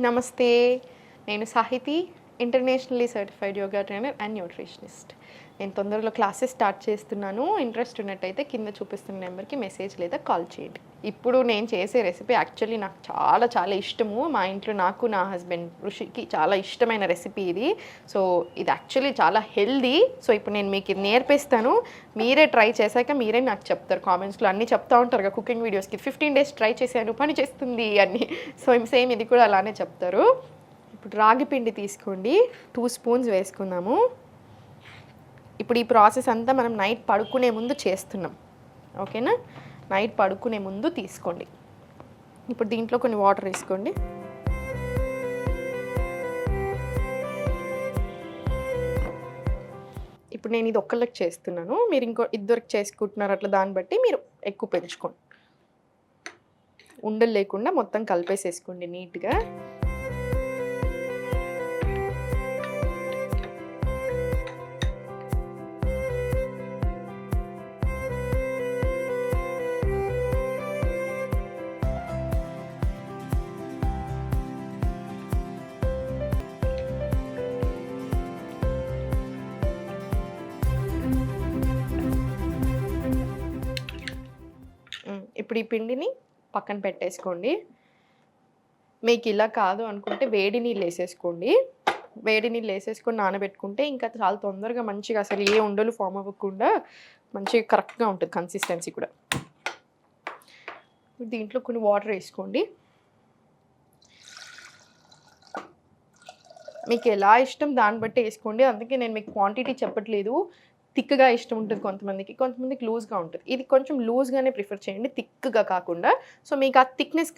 నమస్తే, నేను Sahithi, internationally certified yoga trainer and nutritionist. నేను తొందరలో క్లాసెస్ స్టార్ట్ చేస్తున్నాను. ఇంట్రెస్ట్ ఉన్నట్టయితే కింద చూపిస్తున్న నెంబర్కి మెసేజ్ లేదా కాల్ చేయండి. ఇప్పుడు నేను చేసే రెసిపీ యాక్చువల్లీ నాకు చాలా చాలా ఇష్టము. మా ఇంట్లో నాకు, నా హస్బెండ్ ఋషికి చాలా ఇష్టమైన రెసిపీ ఇది. సో ఇది యాక్చువల్లీ చాలా హెల్దీ. సో ఇప్పుడు నేను మీకు ఇది నేర్పిస్తాను. మీరే ట్రై చేశాక మీరే నాకు చెప్తారు. కామెంట్స్లో అన్నీ చెప్తా ఉంటారు కదా కుకింగ్ వీడియోస్కి, 15 days ట్రై చేశాను, పని చేస్తుంది అని. సో సేమ్ ఇది కూడా అలానే చెప్తారు. ఇప్పుడు రాగి పిండి తీసుకోండి, 2 spoons వేసుకుందాము. ఇప్పుడు ఈ ప్రాసెస్ అంతా మనం నైట్ పడుకునే ముందు చేస్తున్నాం, ఓకేనా? నైట్ పడుకునే ముందు తీసుకోండి. ఇప్పుడు దీంట్లో కొన్ని వాటర్ వేసుకోండి. ఇప్పుడు నేను ఇది ఒక్కళ్ళకి చేస్తున్నాను, మీరు ఇంకో ఇద్దరికి చేసుకుంటున్నారు, అట్లా దాన్ని బట్టి మీరు ఎక్కువ పెంచుకోండి. ఉండలు లేకుండా మొత్తం కలిపేసేసుకోండి నీట్గా. ఇప్పుడు ఈ పిండిని పక్కన పెట్టేసుకోండి. మీకు ఇలా కాదు అనుకుంటే వేడి నీళ్ళు వేసేసుకోండి. వేడి నీళ్ళు వేసేసుకొని నానబెట్టుకుంటే ఇంకా చాలా తొందరగా మంచిగా అసలు ఏ ఉండలు ఫామ్ అవ్వకుండా మంచిగా కరెక్ట్గా ఉంటుంది కన్సిస్టెన్సీ కూడా. దీంట్లో కొన్ని వాటర్ వేసుకోండి. మీకు ఎలా ఇష్టం దాన్ని బట్టి వేసుకోండి. అందుకే నేను మీకు క్వాంటిటీ చెప్పట్లేదు. థిక్గా ఇష్టం ఉంటుంది కొంతమందికి, కొంతమందికి లూజ్గా ఉంటుంది. ఇది కొంచెం లూజ్గానే ప్రిఫర్ చేయండి, థిక్గా కాకుండా. సో మీకు ఆ థిక్నెస్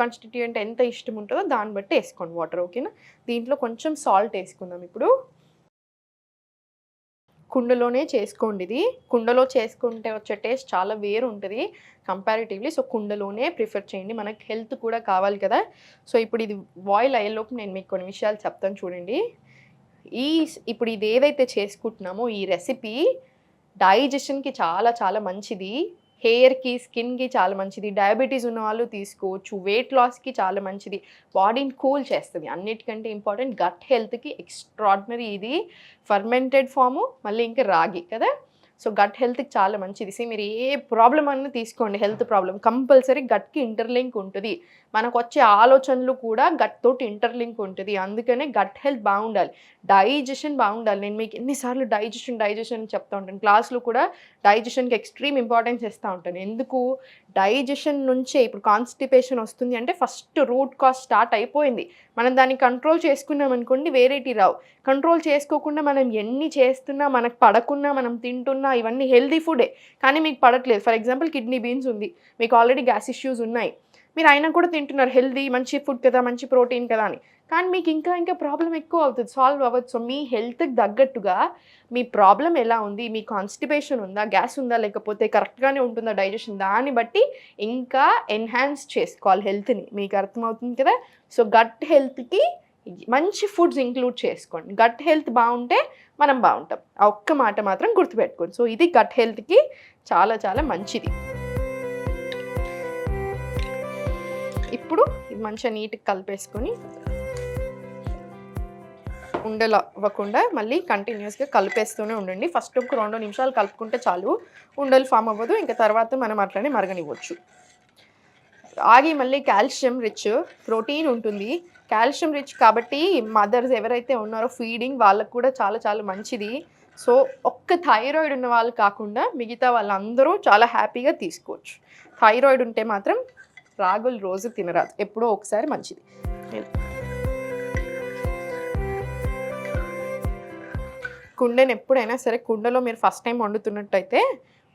కాన్స్టిట్యూయెంట్ ఎంత ఇష్టం ఉంటుందో దాన్ని బట్టి వేసుకోండి వాటర్, ఓకేనా? దీంట్లో కొంచెం సాల్ట్ వేసుకుందాం. ఇప్పుడు కుండలోనే చేసుకోండి. ఇది కుండలో చేసుకుంటే వచ్చే టేస్ట్ చాలా వేరు ఉంటుంది కంపారిటివ్లీ. సో కుండలోనే ప్రిఫర్ చేయండి, మనకి హెల్త్ కూడా కావాలి కదా. సో ఇప్పుడు ఇది బాయిల్ అయ్యేలోపు నేను మీకు కొన్ని విషయాలు చెప్తాను చూడండి. ఇప్పుడు ఇది ఏదైతే చేసుకుంటున్నామో ఈ రెసిపీ డైజెషన్కి చాలా చాలా మంచిది, హెయిర్కి, స్కిన్కి చాలా మంచిది, డయాబెటీస్ ఉన్న వాళ్ళు తీసుకోవచ్చు, వెయిట్ లాస్కి చాలా మంచిది, బాడీని కూల్ చేస్తుంది. అన్నిటికంటే ఇంపార్టెంట్ గట్ హెల్త్కి ఎక్స్ట్రాడినరీ ఇది. ఫర్మెంటెడ్ ఫాము, మళ్ళీ ఇంకా రాగి కదా. సో గట్ హెల్త్కి చాలా మంచిది. మీరు ఏ ప్రాబ్లం అన్నా తీసుకోండి, హెల్త్ ప్రాబ్లం కంపల్సరీ గట్కి ఇంటర్లింక్ ఉంటుంది. మనకు వచ్చే ఆలోచనలు కూడా గట్ తోటి ఇంటర్లింక్ ఉంటుంది. అందుకనే గట్ హెల్త్ బాగుండాలి, డైజెషన్ బాగుండాలి. నేను మీకు ఎన్నిసార్లు డైజెషన్ చెప్తా ఉంటాను, క్లాస్లో కూడా డైజెషన్కి ఎక్స్ట్రీమ్ ఇంపార్టెన్స్ ఇస్తూ ఉంటాను. ఎందుకు? డైజెషన్ నుంచే ఇప్పుడు కాన్స్టిపేషన్ వస్తుంది అంటే ఫస్ట్ రూట్ కాజ్ స్టార్ట్ అయిపోయింది. మనం దాన్ని కంట్రోల్ చేసుకున్నాం అనుకోండి, వేరేటి రావు. కంట్రోల్ చేసుకోకుండా మనం ఎన్ని చేస్తున్నా, మనకు పడకున్నా, మనం తింటున్నా, ఇవన్నీ హెల్దీ ఫుడే కానీ మీకు పడట్లేదు. ఫర్ ఎగ్జాంపుల్ కిడ్నీ బీన్స్ ఉంది, మీకు ఆల్రెడీ గ్యాస్ ఇష్యూస్ ఉన్నాయి, మీరు అయినా కూడా తింటున్నారు, హెల్దీ మంచి ఫుడ్ కదా, మంచి ప్రోటీన్ కదా అని, కానీ మీకు ఇంకా ప్రాబ్లం ఎక్కువ అవుతుంది, సాల్వ్ అవ్వదు. సో మీ హెల్త్కి తగ్గట్టుగా మీ ప్రాబ్లం ఎలా ఉంది, మీ కాన్స్టిపేషన్ ఉందా, గ్యాస్ ఉందా, లేకపోతే కరెక్ట్గానే ఉంటుందా డైజెషన్, దాన్ని బట్టి ఇంకా ఎన్హాన్స్ చేసుకోవాలి హెల్త్ని. మీకు అర్థమవుతుంది కదా. సో గట్ హెల్త్కి మంచి ఫుడ్స్ ఇంక్లూడ్ చేసుకోండి. గట్ హెల్త్ బాగుంటే మనం బాగుంటాం, ఆ ఒక్క మాట మాత్రం గుర్తుపెట్టుకోండి. సో ఇది గట్ హెల్త్కి చాలా చాలా మంచిది. ఇప్పుడు ఇది మంచిగా నీట్గా కలిపేసుకొని ఉండలు అవ్వకుండా మళ్ళీ కంటిన్యూస్గా కలిపేస్తూనే ఉండండి. ఫస్ట్ ఒక 2 నిమిషాలు కలుపుకుంటే చాలు, ఉండలు ఫామ్ అవ్వదు. ఇంకా తర్వాత మనం అట్లనే మరగనివ్వచ్చు. రాగి మళ్ళీ కాల్షియం రిచ్, ప్రోటీన్ ఉంటుంది, కాల్షియం రిచ్ కాబట్టి మదర్స్ ఎవరైతే ఉన్నారో ఫీడింగ్ వాళ్ళకు కూడా చాలా చాలా మంచిది. సో ఒక్క థైరాయిడ్ ఉన్న వాళ్ళు కాకుండా మిగతా వాళ్ళందరూ చాలా హ్యాపీగా తీసుకోవచ్చు. థైరాయిడ్ ఉంటే మాత్రం రాగులు రోజు తినరాదు, ఎప్పుడో ఒకసారి మంచిది. కుండను ఎప్పుడైనా సరే, కుండలో మీరు ఫస్ట్ టైం వండుతున్నట్టయితే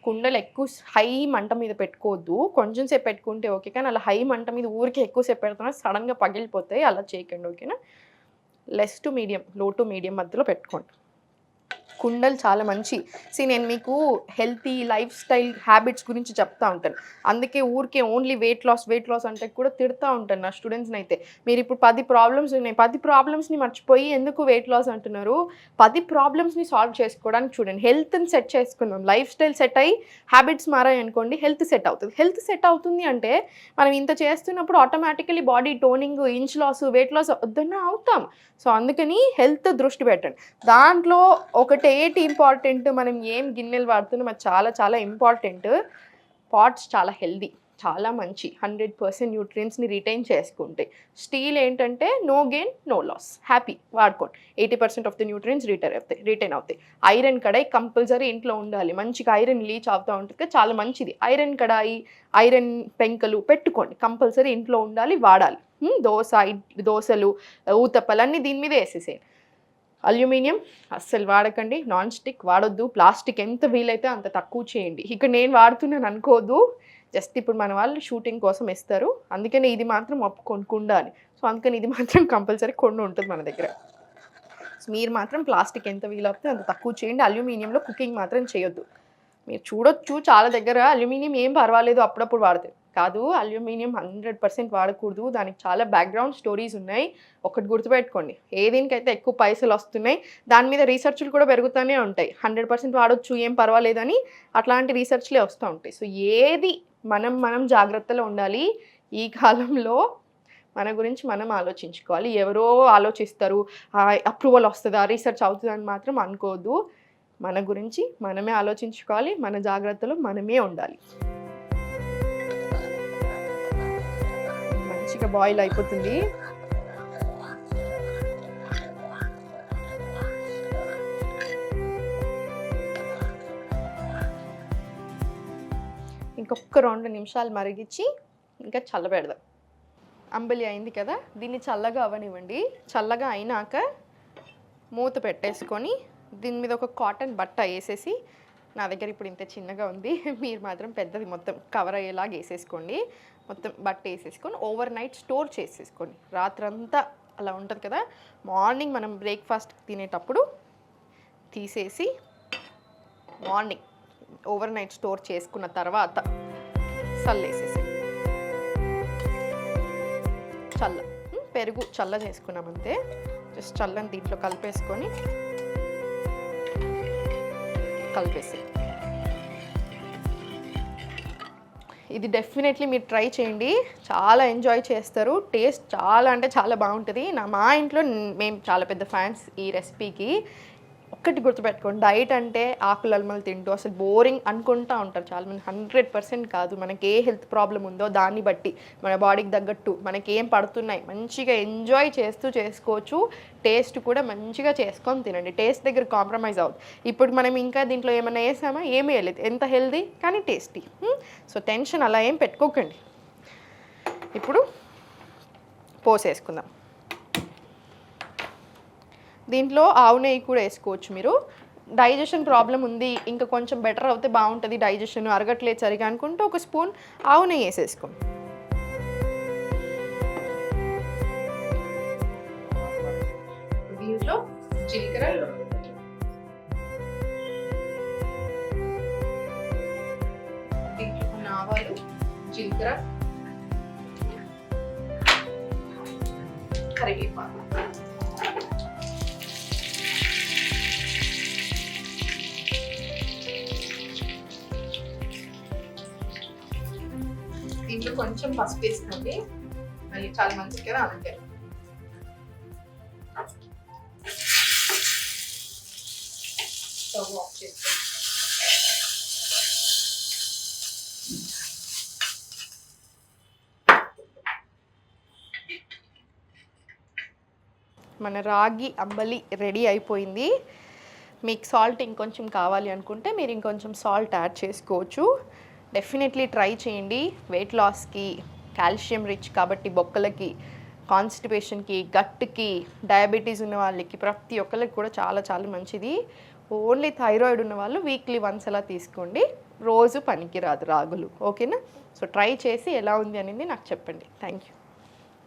కుండలు ఎక్కువ హై మంట మీద పెట్టుకోవద్దు, కొంచెం సేపు పెట్టుకుంటే ఓకే. కానీ అలా హై మంట మీద ఊరికి ఎక్కువసేపు పెడుతున్నా సడన్గా పగిలిపోతాయి, అలా చేయకండి, ఓకేనా? లెస్ టు మీడియం, లో టు మీడియం మధ్యలో పెట్టుకోండి. కుండలు చాలా మంచి. నేను మీకు హెల్తీ లైఫ్ స్టైల్ హ్యాబిట్స్ గురించి చెప్తా ఉంటాను. అందుకే ఊరికే ఓన్లీ వెయిట్ లాస్ అంటే కూడా తిడతా ఉంటాను నా స్టూడెంట్స్ని అయితే. మీరు ఇప్పుడు 10 ప్రాబ్లమ్స్ ఉన్నాయి, 10 ప్రాబ్లమ్స్ని మర్చిపోయి ఎందుకు వెయిట్ లాస్ అంటున్నారు? 10 ప్రాబ్లమ్స్ని సాల్వ్ చేసుకోవడానికి చూడండి. హెల్త్ని సెట్ చేసుకుందాం. లైఫ్ స్టైల్ సెట్ అయ్యి హ్యాబిట్స్ మారాయి అనుకోండి, హెల్త్ సెట్ అవుతుంది. హెల్త్ సెట్ అవుతుంది అంటే మనం ఇంత చేస్తున్నప్పుడు automatically body toning, inch loss, weight loss వద్దన్నా అవుతాం. సో అందుకని హెల్త్ దృష్టి పెట్టండి. దాంట్లో ఒకటి ఏంటి ఇంపార్టెంట్, మనం ఏం గిన్నెలు వాడుతున్నాం అది చాలా చాలా ఇంపార్టెంట్. పాట్స్ చాలా హెల్దీ, చాలా మంచి, 100% న్యూట్రియన్స్ని రిటైన్ చేసుకుంటాయి. స్టీల్ ఏంటంటే no gain no loss, happy వాడుకోండి. 80% ఆఫ్ ద న్యూట్రియన్స్ రిటైన్ అవుతాయి. ఐరన్ కడాయి కంపల్సరీ ఇంట్లో ఉండాలి. మంచిగా ఐరన్ లీచ్ అవుతూ ఉంటుంది, చాలా మంచిది. ఐరన్ కడాయి, ఐరన్ పెంకలు పెట్టుకోండి, కంపల్సరీ ఇంట్లో ఉండాలి, వాడాలి. దోశలు, ఊతప్పలు అన్నీ దీని మీద వేసేసేయండి. అల్యూమినియం అస్సలు వాడకండి, నాన్ స్టిక్ వాడొద్దు, ప్లాస్టిక్ ఎంత వీలైతే అంత తక్కువ చేయండి. ఇక్కడ నేను వాడుతున్నాను అనుకోదు, జస్ట్ ఇప్పుడు మన వాళ్ళు షూటింగ్ కోసం ఇస్తారు, అందుకని ఇది మాత్రం కుండ అని. సో అందుకని ఇది మాత్రం కంపల్సరీ కొండ ఉంటుంది మన దగ్గర. సో మీరు మాత్రం ప్లాస్టిక్ ఎంత వీలవుతే అంత తక్కువ చేయండి. అల్యూమినియంలో కుకింగ్ మాత్రం చేయొద్దు. మీరు చూడొచ్చు చాలా దగ్గర అల్యూమినియం ఏం పర్వాలేదు అప్పుడప్పుడు వాడతారు, కాదు అల్యూమినియం 100% వాడకూడదు. దానికి చాలా బ్యాక్గ్రౌండ్ స్టోరీస్ ఉన్నాయి. ఒకటి గుర్తుపెట్టుకోండి, ఏదేనికైతే ఎక్కువ పైసలు వస్తున్నాయి దాని మీద రీసెర్చ్లు కూడా పెరుగుతూనే ఉంటాయి. 100% వాడొచ్చు ఏం పర్వాలేదని అట్లాంటి రీసెర్చ్లే వస్తూ ఉంటాయి. సో ఏది మనం జాగ్రత్తలో ఉండాలి. ఈ కాలంలో మన గురించి మనం ఆలోచించుకోవాలి. ఎవరో ఆలోచిస్తారు, అప్రూవల్ వస్తుందా, రీసెర్చ్ అవుతుందని మాత్రం అనుకోవద్దు. మన గురించి మనమే ఆలోచించుకోవాలి, మన జాగ్రత్తలో మనమే ఉండాలి. మంచిగా బాయిల్ అయిపోతుంది. ఇంకొక 2 నిమిషాలు మరిగించి ఇంకా చల్లబెడదాం. అంబలి అయింది కదా, దీన్ని చల్లగా అవ్వనివ్వండి. చల్లగా అయినాక మూత పెట్టేసుకొని దీని మీద ఒక కాటన్ బట్ట వేసేసి, నా దగ్గర ఇప్పుడు ఇంత చిన్నగా ఉంది, మీరు మాత్రం పెద్దది మొత్తం కవర్ అయ్యేలాగా వేసేసుకోండి. మొత్తం బట్ట వేసేసుకొని ఓవర్ నైట్ స్టోర్ చేసేసుకోండి. రాత్రంతా అలా ఉంటుంది కదా, మార్నింగ్ మనం బ్రేక్ఫాస్ట్ తినేటప్పుడు తీసేసి మార్నింగ్ ఓవర్ నైట్ స్టోర్ చేసుకున్న తర్వాత చల్లేసేసి, పెరుగు చల్ల చేసుకున్నామంతే. జస్ట్ చల్లని దీంట్లో కలిపేసి ఇది డెఫినెట్లీ మీరు ట్రై చేయండి, చాలా ఎంజాయ్ చేస్తారు. టేస్ట్ చాలా అంటే చాలా బాగుంటుంది. మా ఇంట్లో మేము చాలా పెద్ద ఫ్యాన్స్ ఈ రెసిపీకి. ఒక్కటి గుర్తుపెట్టుకోండి, డైట్ అంటే ఆకులల్మలు తింటూ అసలు బోరింగ్ అనుకుంటూ ఉంటారు చాలామంది. 100% కాదు. మనకి ఏ హెల్త్ ప్రాబ్లం ఉందో దాన్ని బట్టి మన బాడీకి తగ్గట్టు మనకి ఏం పడుతున్నాయి మంచిగా ఎంజాయ్ చేస్తూ చేసుకోవచ్చు. టేస్ట్ కూడా మంచిగా చేసుకొని తినండి. టేస్ట్ దగ్గర కాంప్రమైజ్ అవుతుంది. ఇప్పుడు మనం ఇంకా దీంట్లో ఏమైనా వేసామా, ఏమీ వేయలేదు, ఎంత హెల్దీ కానీ టేస్టీ. సో టెన్షన్ అలా ఏం పెట్టుకోకండి. ఇప్పుడు పోసేసుకుందాం. దీంట్లో ఆవు నెయ్యి కూడా వేసుకోవచ్చు మీరు. డైజెషన్ ప్రాబ్లం ఉంది, ఇంకా కొంచెం బెటర్ అవుతే బాగుంటుంది, డైజెషన్ అరగట్లేదు సరిగా అనుకుంటే ఒక స్పూన్ ఆవు నెయ్యి వేసేసుకోండి. దీంట్లో జీలకర్ర, దీంట్లో ఆవాలు, జీలకర్ర, కరివేపాకు, దీంట్లో కొంచెం పసుపు వేసుకోండి, మళ్ళీ చాలా మంచిది కదా అందుకే. స్టవ్ ఆఫ్ చేసుకోండి. మన రాగి అంబలి రెడీ అయిపోయింది. మీకు సాల్ట్ ఇంకొంచెం కావాలి అనుకుంటే మీరు ఇంకొంచెం సాల్ట్ యాడ్ చేసుకోవచ్చు. డెఫినెట్లీ ట్రై చేయండి. వెయిట్ లాస్కి, కాల్షియం రిచ్ కాబట్టి బొక్కలకి, కాన్స్టిపేషన్కి, గట్కి, డయాబెటీస్ ఉన్న వాళ్ళకి, ప్రతి ఒక్కరికి కూడా చాలా చాలా మంచిది. ఓన్లీ థైరాయిడ్ ఉన్న వాళ్ళు వీక్లీ వన్స్ అలా తీసుకోండి, రోజు పనికి రాదు రాగులు. ఓకేనా? సో ట్రై చేసి ఎలా ఉంది అనేది నాకు చెప్పండి. Thank you.